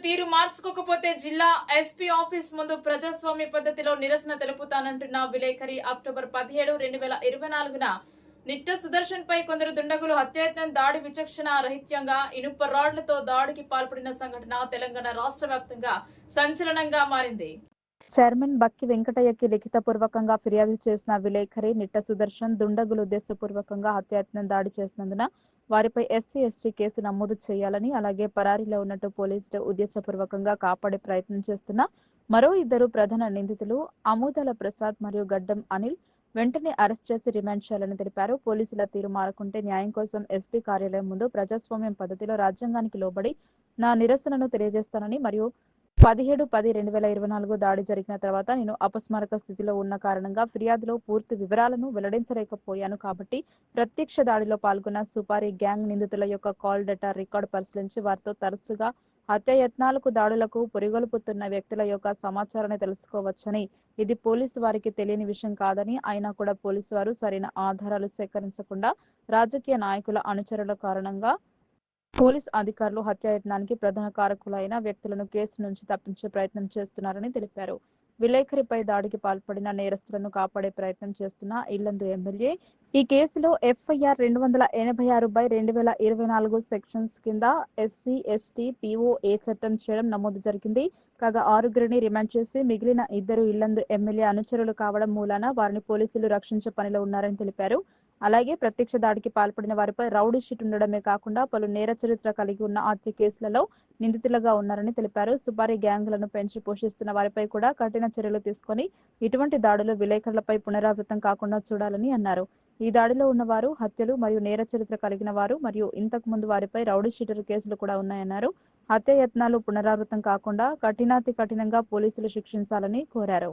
తీరు మార్చుకోకపోతే జిల్లా ఎస్పీ ఆఫీస్ ముందు ప్రజాస్వామ్య పద్ధతిలో నిరసన తెలుపుతానంటున్న విలేకరి అక్టోబర్ 17, 2024న నిట్ట సుదర్శన్ పై కొందరు దుండగులు హత్యాయత్నం దాడి విచక్షణ రహిత్యంగా ఇనుప రాడ్లతో దాడికి పాల్పడిన సంఘటన తెలంగాణ రాష్ట్ర వ్యాప్తంగా సంచలనంగా మారింది. చైర్మన్ బక్కి వెంకటయ్యకి లిఖితపూర్వకంగా ఫిర్యాదు చేసిన విలేకరి నిట్ట సుదర్శన్ దుండగులు ఉద్దేశపూర్వకంగా హత్యాయత్నం దాడి చేసినందున వారిపై ఎస్సీ ఎస్టీ కేసు నమోదు చేయాలని, అలాగే పరారీలో ఉన్నట్టు పోలీసులు ఉద్దేశపూర్వకంగా కాపాడే ప్రయత్నం చేస్తున్న మరో ఇద్దరు ప్రధాన నిందితులు అమూదల ప్రసాద్ మరియు గడ్డం అనిల్ వెంటనే అరెస్ట్ చేసి రిమాండ్ చేయాలని తెలిపారు. పోలీసుల తీరు మారకుంటే న్యాయం కోసం ఎస్పీ కార్యాలయం ముందు ప్రజాస్వామ్యం పద్ధతిలో రాజ్యాంగానికి లోబడి నా నిరసనను తెలియజేస్తానని మరియు 17-10-2024 దాడి జరిగిన తర్వాత నేను అపస్మారక స్థితిలో ఉన్న కారణంగా ఫిర్యాదులో పూర్తి వివరాలను వెల్లడించలేకపోయాను కాబట్టి ప్రత్యక్ష దాడిలో పాల్గొన్న సుపారీ గ్యాంగ్ నిందితుల యొక్క కాల్ డేటా రికార్డు పరిశీలించి వారితో తరచుగా హత్యాయత్నాలకు దాడులకు పురిగొల్పుతున్న వ్యక్తుల యొక్క సమాచారాన్ని తెలుసుకోవచ్చని, ఇది పోలీసు వారికి తెలియని విషయం కాదని, అయినా కూడా పోలీసు వారు సరైన ఆధారాలు సేకరించకుండా రాజకీయ నాయకుల అనుచరుల కారణంగా పోలీస్ అధికారులు హత్యాయత్నానికి ప్రధాన కారకులైన వ్యక్తులను కేసు నుంచి తప్పించే ప్రయత్నం చేస్తున్నారని తెలిపారు. విలేకరిపై దాడికి పాల్పడిన నేరస్తులను కాపాడే ప్రయత్నం చేస్తున్న ఇల్లందు ఎమ్మెల్యే ఈ కేసులో ఎఫ్ఐఆర్ 286/2024 సెక్షన్స్ కింద ఎస్సీ ఎస్టీ పీఓఏ చట్టం చేయడం నమోదు జరిగింది. కాగా ఆరుగురిని రిమాండ్ చేసి మిగిలిన ఇద్దరు ఇల్లందు ఎమ్మెల్యే అనుచరులు కావడం మూలాన వారిని పోలీసులు రక్షించే పనిలో ఉన్నారని తెలిపారు. అలాగే ప్రత్యక్ష దాడికి పాల్పడిన వారిపై రౌడీ షీట్ ఉండడమే కాకుండా పలు నేర చరిత్ర కలిగి ఉన్న హత్య కేసులలో నిందితులుగా ఉన్నారని తెలిపారు. సుపారీ గ్యాంగులను పెంచి పోషిస్తున్న వారిపై కూడా కఠిన చర్యలు తీసుకొని ఇటువంటి దాడులు విలేకరులపై పునరావృతం కాకుండా చూడాలని అన్నారు. ఈ దాడిలో ఉన్నవారు హత్యలు మరియు నేర చరిత్ర కలిగిన వారు మరియు ఇంతకు ముందు వారిపై రౌడీ షీటర్ కేసులు కూడా ఉన్నాయన్నారు. హత్యాయత్నాలు పునరావృతం కాకుండా కఠినాతి కఠినంగా పోలీసులు శిక్షించాలని కోరారు.